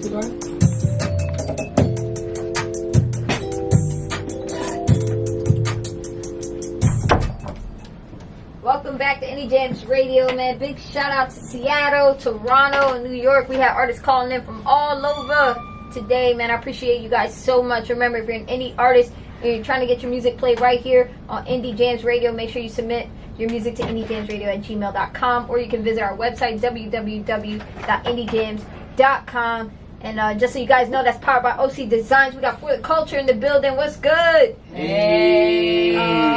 the door? Welcome back to Indie Jamz Radio, man. Big shout out to Seattle, Toronto, and New York. We have artists calling in from all over today, man. I appreciate you guys so much. Remember, if you're an indie artist and you're trying to get your music played right here on Indie Jamz Radio, make sure you submit your music to indiejamzradio@gmail.com, or you can visit our website, www.indiejamz.com. And just so you guys know, that's powered by OC Designs. We got For the Culture in the building. What's good? Hey.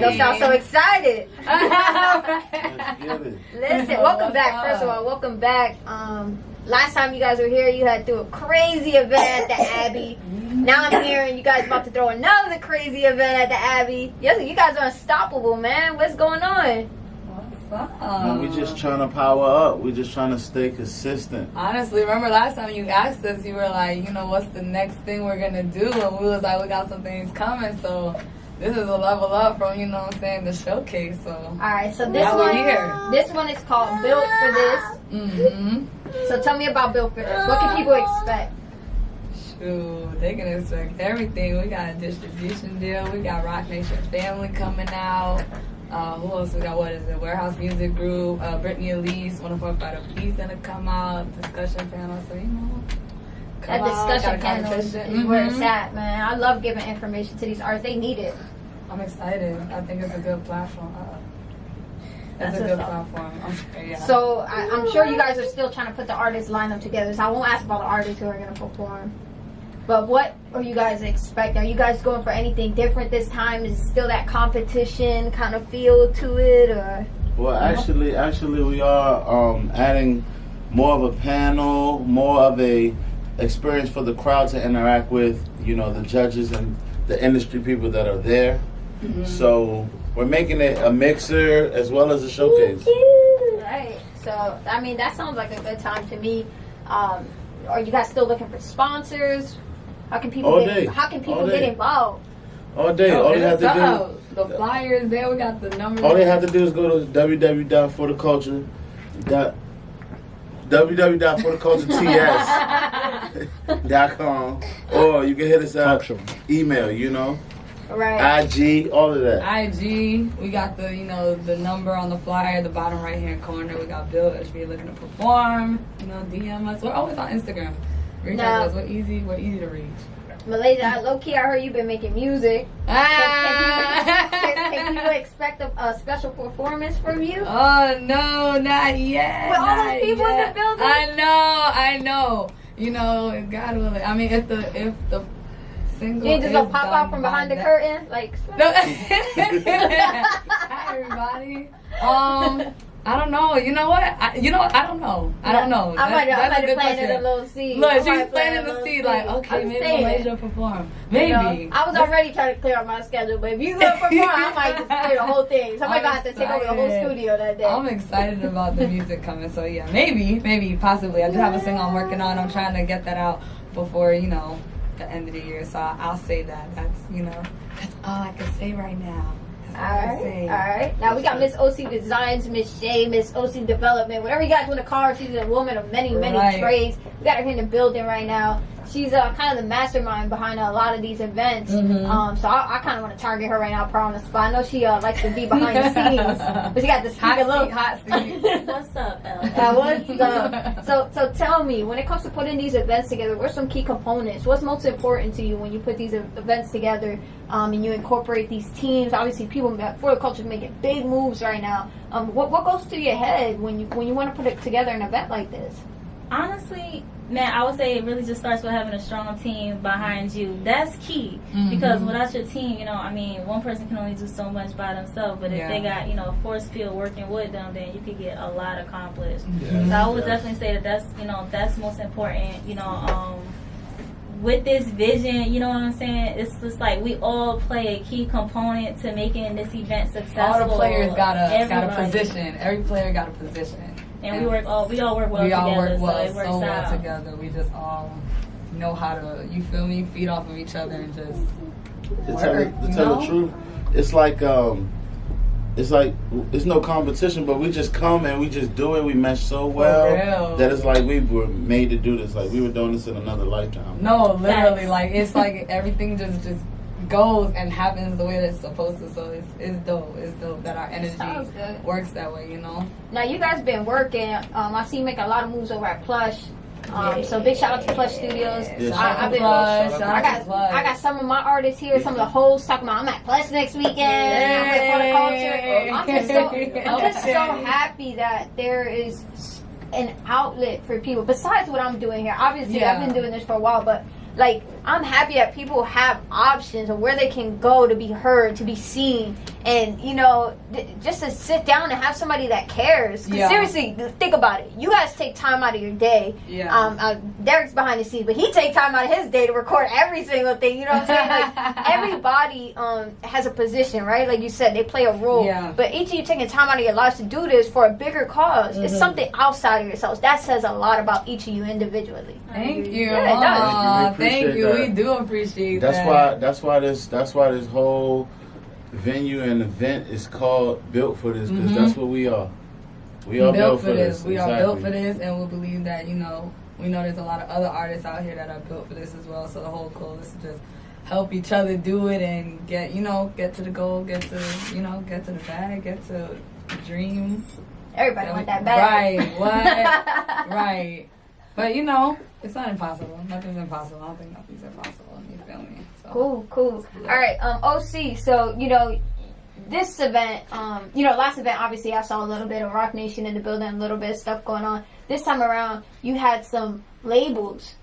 Don't sound so excited. Listen, Listen, welcome back. First of all, welcome back. Last time you guys were here, you had to do a crazy event at the Abbey. Now I'm hearing you guys about to throw another crazy event at the Abbey. Yes, you guys are unstoppable, man. What's going on? We just trying to power up. We just trying to stay consistent. Honestly, remember last time you asked us, you were like, you know, what's the next thing we're gonna do? And we was like, we got some things coming. So this is a level up from, you know what I'm saying, the showcase. So alright, so this one is called Built for This. Mm-hmm. So tell me about Built for This. What can people expect? Shoot, they can expect everything. We got a distribution deal. We got Rock Nation Family coming out. Who else we got? What is it? Warehouse Music Group. Brittany Elise, 145 Piece, gonna come out. Discussion panel. So, you know. That discussion panel is where it's at, man. I love giving information to these artists. They need it. I'm excited. I think it's a good platform. That's a good platform. Yeah. So I'm sure you guys are still trying to put the artists lineup together. So I won't ask about the artists who are going to perform. But what are you guys expecting? Are you guys going for anything different this time? Is it still that competition kind of feel to it, or? Well, actually, we are adding more of a panel, more of a experience for the crowd to interact with. You know, the judges and the industry people that are there. Mm-hmm. So we're making it a mixer as well as a showcase. Right. So I mean, that sounds like a good time to me. Are you guys still looking for sponsors? How can people get involved? All day. All they have to do. The flyers there. We got the numbers. All they have to do is go to www.fortheculture.com, or you can hit us up. Email, you know. Right. IG, all of that. IG, we got the, you know, the number on the flyer, the bottom right hand corner. We got Bill if you're looking to perform. You know, DM us. We're always on Instagram. Reach out to us. We're easy to reach. Malaysia, low key, I heard you've been making music. Can people expect a special performance from you? Oh no, not yet. With all those people in the building. I know. You know, God willing. I mean, if the single, you just gonna pop out from behind the curtain, like. No. Hi everybody. I don't know. You know what? I don't know. I don't know. I might have planted a little seed. Look, she's planting the seed. Like, okay, maybe Malaysia perform. Maybe. You know, I was already trying to clear up my schedule, but if you gonna perform, I might just clear the whole thing. Somebody gonna have to take over the whole studio that day. I'm excited about the music coming. So yeah, maybe, possibly. I do have a single I'm working on. I'm trying to get that out before, you know, the end of the year. So I'll say that. That's all I can say right now. All right. Now we got Miss OC Designs, Miss Shay, Miss OC Development, whatever you guys want to call her. She's a woman of many trades. We got her here in the building right now. She's kind of the mastermind behind a lot of these events. Mm-hmm. So I kind of want to target her right now, put her on the spot. I know she likes to be behind the scenes, but she got this hot seat. What's up, Elle? What's up? So tell me, when it comes to putting these events together, what are some key components? What's most important to you when you put these events together and you incorporate these teams? Obviously, people For the Culture is making big moves right now. What goes through your head when you want to put it together an event like this? Honestly, man, I would say it really just starts with having a strong team behind you. That's key. Mm-hmm. Because without your team, you know, I mean, one person can only do so much by themselves. But if they got, you know, a force field working with them, then you could get a lot accomplished. So I would definitely say that's most important, you know, with this vision, you know what I'm saying? It's just like we all play a key component to making this event successful. All the players got a position. Every player got a position. And we all work well together. We all work well, so it works so well out. together. We just all know how to, you feel me, feed off of each other and just to tell the truth, it's like it's like it's no competition, but we just come and we just do it. We mesh so well that it's like we were made to do this. Like we were doing this in another lifetime. No, literally, like it's like everything just goes and happens the way that it's supposed to. So it's dope. It's dope that our energy works that way, you know. Now you guys been working. I see you make a lot of moves over at Plush. So big shout out to Plush Studios. I got some of my artists here, some of the hosts talking about I'm at Plush next weekend. I'm just so happy that there is an outlet for people besides what I'm doing here. Obviously, I've been doing this for a while, but like I'm happy that people have options of where they can go to be heard, to be seen, and you know, just to sit down and have somebody that cares. 'Cause seriously, think about it. You guys take time out of your day. Derek's behind the scenes, but he takes time out of his day to record every single thing. You know what I'm saying? Like everybody has a position, right? Like you said, they play a role. But each of you taking time out of your lives to do this for a bigger cause. It's something outside of yourselves. That says a lot about each of you individually. Thank you. Yeah, it does. Thank you. We do appreciate that's that. That's why this whole venue and event is called Built for This, because that's what we are. We are built for this. We are built for this, and we believe that, you know, we know there's a lot of other artists out here that are built for this as well. So the whole goal is to just help each other do it and get to the goal, get to the bag, get to the dream. Everybody want that bag. Right. What? Right. But you know, it's not impossible. Nothing's impossible. I don't think nothing's impossible. You feel me? So. Cool. All right, OC. So you know, this event, last event, obviously I saw a little bit of Rock Nation in the building, a little bit of stuff going on. This time around, you had some labels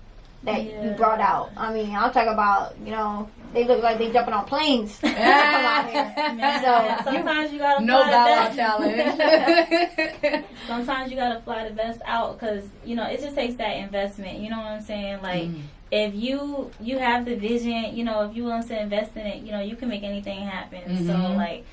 that you brought out. I mean, I'm talking about, you know, they look like they jumping on planes. Come out here. So sometimes you gotta no fly the challenge. Sometimes you gotta fly the best out, because you know it just takes that investment. You know what I'm saying? Like if you have the vision, you know, if you willing to invest in it, you know, you can make anything happen. So like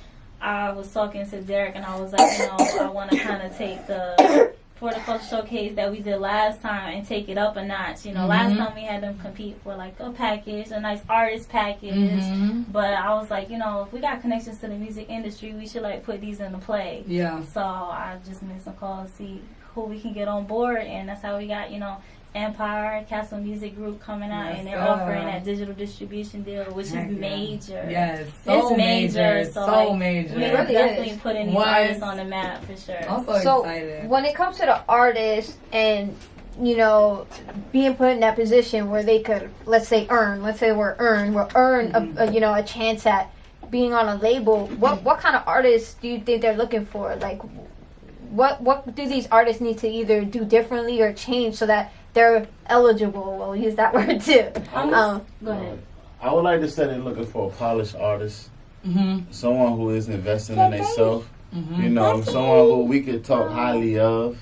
I was talking to Derek and I was like, you know, I want to kind of take the For the Culture Showcase that we did last time and take it up a notch. You know, last time we had them compete for like a package, a nice artist package. But I was like, you know, if we got connections to the music industry, we should like put these into play. So I just made some calls to see who we can get on board, and that's how we got, you know, Empire Castle Music Group coming out, and they're offering that digital distribution deal, which is major. Yes, it's major. So major. We really definitely putting these artists on the map for sure. I'm so excited. When it comes to the artists and, you know, being put in that position where they could, let's say we'll earn a chance at being on a label, what kind of artists do you think they're looking for? Like, what do these artists need to either do differently or change so that they're eligible? We'll use that word too. Go ahead. I would like to say they're looking for a polished artist, someone who is investing in themselves. You know, someone who we could talk highly of.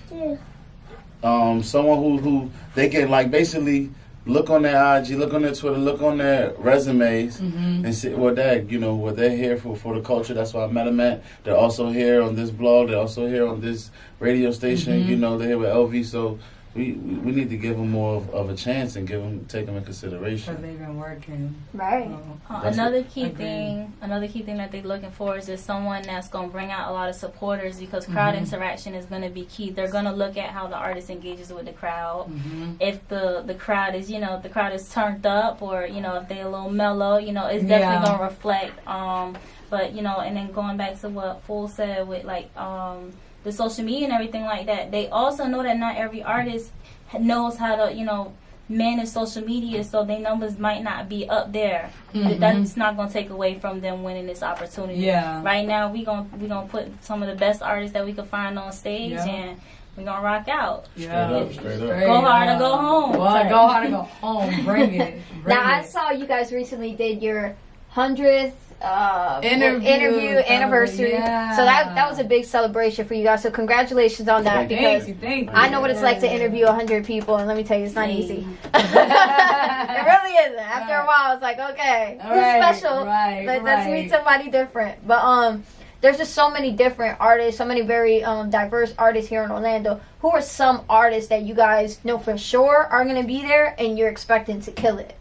Someone who they can like basically look on their IG, look on their Twitter, look on their resumes, and see what they're here for the culture. That's why I met them at. They're also here on this blog. They're also here on this radio station. You know, they're here with LV. So we need to give them more of a chance and take them in consideration. Because they've been working. Right. Another key thing that they're looking for is just someone that's going to bring out a lot of supporters, because crowd interaction is going to be key. They're going to look at how the artist engages with the crowd. If the crowd is, you know, if the crowd is turned up, or, you know, if they're a little mellow, you know, it's definitely going to reflect. But, you know, and then going back to what Fool said with, like, the social media and everything like that, they also know that not every artist knows how to, you know, manage social media, so their numbers might not be up there. That's not going to take away from them winning this opportunity. Right now, we gonna put some of the best artists that we could find on stage, and we're going to rock out. Straight up. Go hard or go home. Well, go hard or go home. Bring it. I saw you guys recently did your 100th interview anniversary. So that was a big celebration for you guys. So congratulations on that, because thank you. I know what it's like to interview 100 people, and let me tell you, it's not easy. It really isn't. After a while, it's like, okay, who's special? Let's meet somebody different. But there's just so many different artists, so many very diverse artists here in Orlando. Who are some artists that you guys know for sure are going to be there and you're expecting to kill it?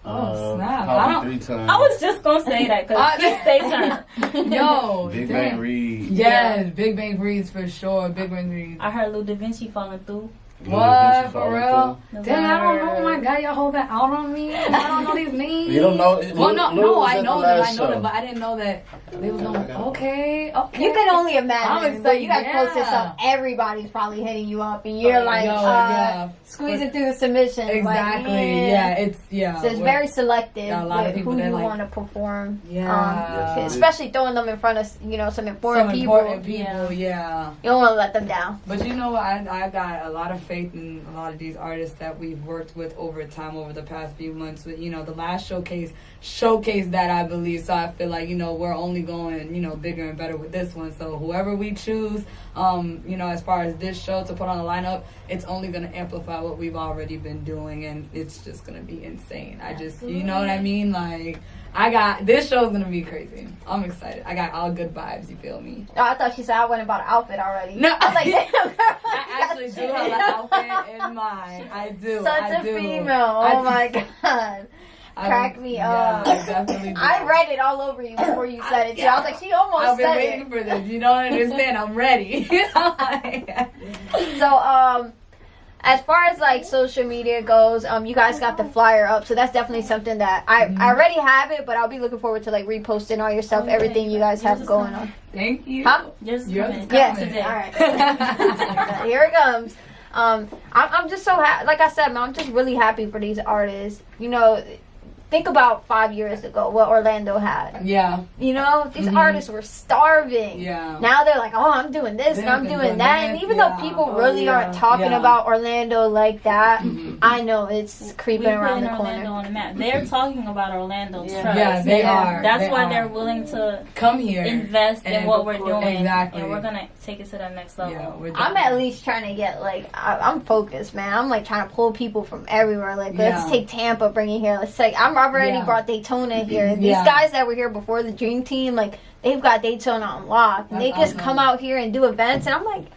Oh, snap. Probably 3 times. I was just gonna say that because he stay turned. Yo, Big damn. Bang Reed. Yes, Big Bang Reeds for sure. Big Bang Reeds. I heard Lou Da Vinci falling through. What, for real? through. Damn, I don't know. Oh my God, y'all hold that out on me. I don't know these names. You don't know? Well, no, was I at know the them. last I know them, show. but I didn't know that they was on. Okay. You can only I'm imagine. excited, But you guys yeah. post this up. Everybody's probably hitting you up, and you're like yeah. squeezing through the submission. Exactly. Like, Yeah, it's So it's very selective got a lot of with people who that you like- want to perform. Yeah. Especially throwing them in front of some important some people. important people. Yeah. You don't want to let them down. But you know what? I got a lot of faith in a lot of these artists that we've worked with over time, over the past few months. With, the last showcase that, I believe. So I feel like, we're only going, bigger and better with this one. So whoever we choose, as far as this show to put on the lineup, it's only going to amplify what we've already been doing. And it's just going to be insane. I just, you know what I mean? Like, this show's going to be crazy. I'm excited. I got all good vibes, you feel me? Oh, I thought she said I went and bought an outfit already. No. I was like, damn, girl. I actually do have an outfit in mind. I do. Such I a do. female. Oh my God. Crack me up. I definitely do. I read it all over you before you said it too. I was like, she almost I've been said waiting it. for this. You don't understand. I'm ready. So, as far as like social media goes, you guys got the flyer up, so that's definitely something that I already have it, but I'll be looking forward to like reposting all your stuff, everything you guys have going on. Thank you. Huh? Yours is Yours coming. is Yes. coming. All right. Here it comes. I'm just so happy. Like I said, man, I'm just really happy for these artists. Think about 5 years ago what Orlando had. Yeah. These artists were starving. Yeah. Now they're like, oh, I'm doing this and I'm doing that. And even though people really aren't talking about Orlando like that, I know it's creeping around the Orlando corner. on the map. They're talking about Orlando. Trust. Yeah, they are. That's They why are. they're willing to Come here. invest in and what we're doing. Exactly. And we're gonna take it to the next level. Yeah, we're I'm at least trying to get I'm focused, man. I'm like trying to pull people from everywhere. Like, let's take Tampa, bring it here. Let's take. I've already brought Daytona here. These guys that were here before the Dream Team, like they've got Daytona on lock. And they just come out here and do events, and I'm like,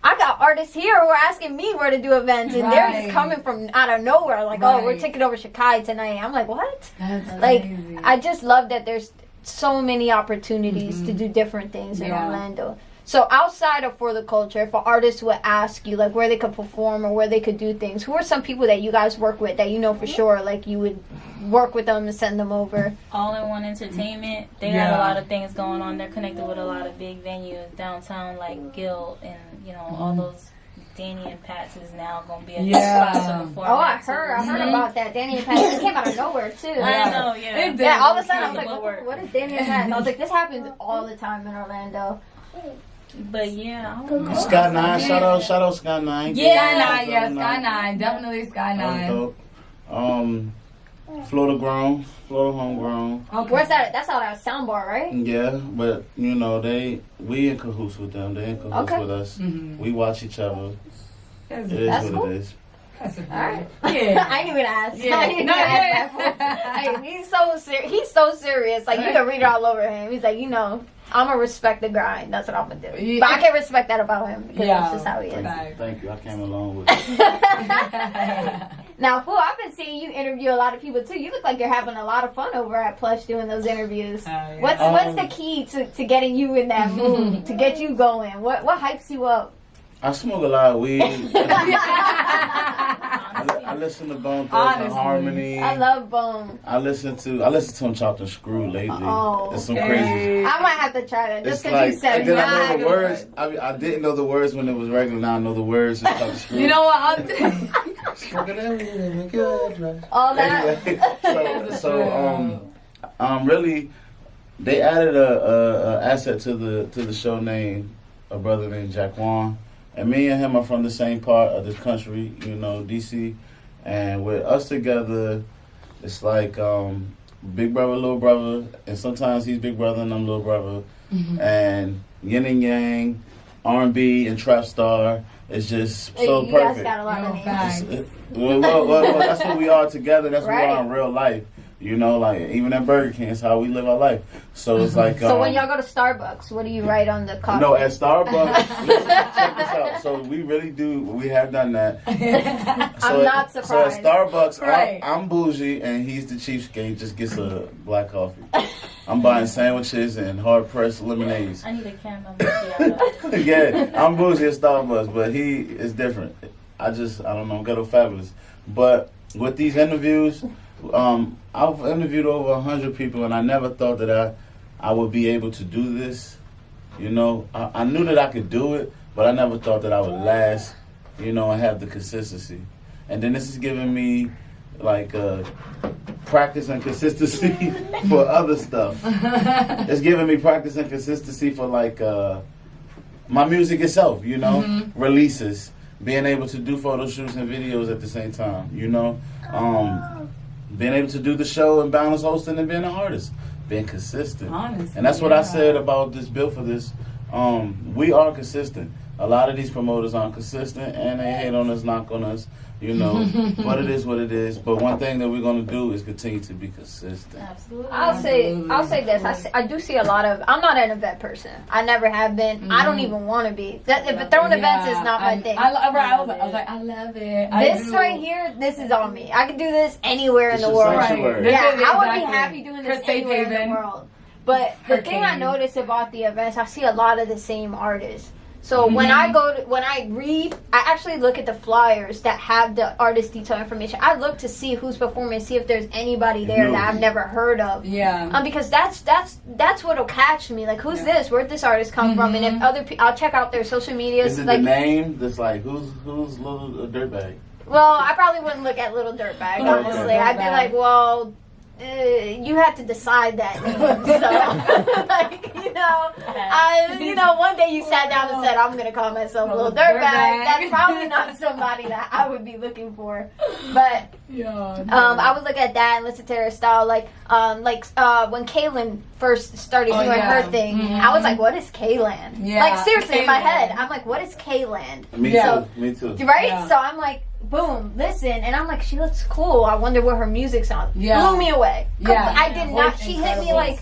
I got artists here who are asking me where to do events, and they're just coming from out of nowhere. Like, oh, we're taking over Chicago tonight. I'm like, what? That's Like, crazy. I just love that there's so many opportunities to do different things in Orlando. So outside of For the Culture, if an artist would ask you like where they could perform or where they could do things, who are some people that you guys work with that you know for sure like you would work with them and send them over? All in One Entertainment. They got a lot of things going on. They're connected with a lot of big venues downtown, like Guild and all those. Danny and Pat's is now gonna be a sponsor before. Oh, I heard about that. Danny and Pat's came out of nowhere too. I know, yeah. Yeah, all of a sudden I was like, what is Danny and Pat's? I was like, this happens all the time in Orlando. But yeah, Sky 9, shout out Sky 9. Sky 9, Sky 9, definitely Sky 9. Florida homegrown. Okay. Where's that? That's all that soundbar, right? Yeah, but we in cahoots with them. They in cahoots with us. We watch each other. It is That's what cool. it is. Alright. Yeah. I didn't even ask. Yeah. I didn't even ask that. Hey, he's so serious. Like, you can read it all over him. He's like, I'm gonna respect the grind. That's what I'm gonna do. Yeah. But I can respect that about him because that's just how he is. Thank you. I came along with it. Now, Fool, I've been seeing you interview a lot of people too. You look like you're having a lot of fun over at Plush doing those interviews. Yeah. What's the key to getting you in that mood, to get you going? What hypes you up? I smoke a lot of weed. I listen to Bone Thugs and Harmony. I love Bone. I listen to him chopped and screw lately. Oh, It's some crazy. I might have to try that just It's because like, you said and then I know it. the words. I didn't know the words when it was regular. Now I know the words. It's chopped and screw. You know what? All that. Anyway, really, they added a asset to the show name, a brother named Jaquan. And me and him are from the same part of the country, DC. And with us together, it's like big brother, little brother. And sometimes he's big brother and I'm little brother. And yin and yang, R&B and trap star. It's just so You guys perfect. got a lot of names. Well, that's what we are together. That's what we are in real life. You know, like even at Burger King, it's how we live our life. So it's like. So when y'all go to Starbucks, what do you write on the coffee? No, at Starbucks. Listen, check this out. So we really do. We have done that. I'm not surprised. So at Starbucks, Right. I'm bougie and he's the cheapskate. Just gets a black coffee. I'm buying sandwiches and hard pressed lemonades. I need a caramel macchiato. Yeah, I'm bougie at Starbucks, but he is different. I don't know, ghetto fabulous. But with these interviews, I've interviewed over 100 people, and I never thought that I would be able to do this. You know, I knew that I could do it, but I never thought that I would last, you know, and have the consistency. And then this is giving me, like, practice and consistency for other stuff. It's giving me practice and consistency for, like, my music itself, you know, releases. Being able to do photo shoots and videos at the same time, you know. Being able to do the show and balance hosting and being an artist. Being consistent. Honestly, and that's what I said about this bill for this. We are consistent. A lot of these promoters aren't consistent and they hate on us, knock on us, you know. But it is what it is. But one thing that we're going to do is continue to be consistent. Absolutely. I'll say this. I do see a lot of. I'm not an event person. I never have been. I don't even want to be. Throwing events is not my thing. I was like, I love it. This right here, this is on me. I can do this anywhere in the world. Right. Yeah, I would be happy doing this anywhere in the world. But the thing I notice about the events, I see a lot of the same artists. So when I read, I actually look at the flyers that have the artist detail information. I look to see who's performing, see if there's anybody there that I've never heard of. Yeah. Because that's what'll catch me. Like, who's this? Where'd this artist come from? And if other people, I'll check out their social medias. Is it like, the name that's like who's Little Dirtbag? Well, I probably wouldn't look at Little Dirtbag, honestly. I'd be like, well, you have to decide that name. So, like, you know, one day you sat down and said, I'm going to call myself Little Dirtbag. That's probably not somebody that I would be looking for. But I would look at that and listen to her style. Like when Kaylin first started doing her thing, I was like, what is Kayland? Like, seriously, in my head, I'm like, what is Kayland? Me too. Right? Yeah. So I'm like, boom, listen, and I'm like, she looks cool. I wonder what her music sounds. Blew me away. I did not. She hit me like.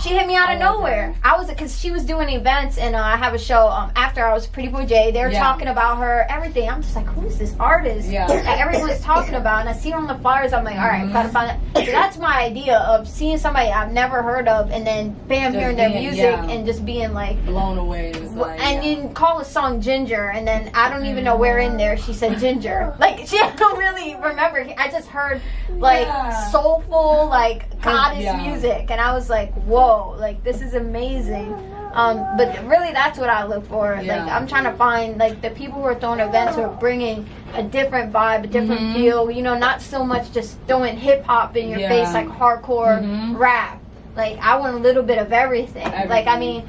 She hit me out of nowhere. Because she was doing events, and I have a show after I was Pretty Boy J. They were talking about her, everything. I'm just like, who is this artist that everyone's talking about? And I see her on the flyers. I'm like, all right, gotta find it. So that's my idea of seeing somebody I've never heard of, and then bam, hearing their music and just being like blown away. And you call a song Ginger, and then I don't even know where in there she said Ginger. Like, I don't really remember. I just heard like soulful, like goddess music, and I was like, whoa. Like, this is amazing. But really, that's what I look for. Like, I'm trying to find like the people who are throwing events who are bringing a different vibe, a different feel. You know, not so much just throwing hip hop in your face like hardcore rap. Like, I want a little bit of everything. Like, I mean,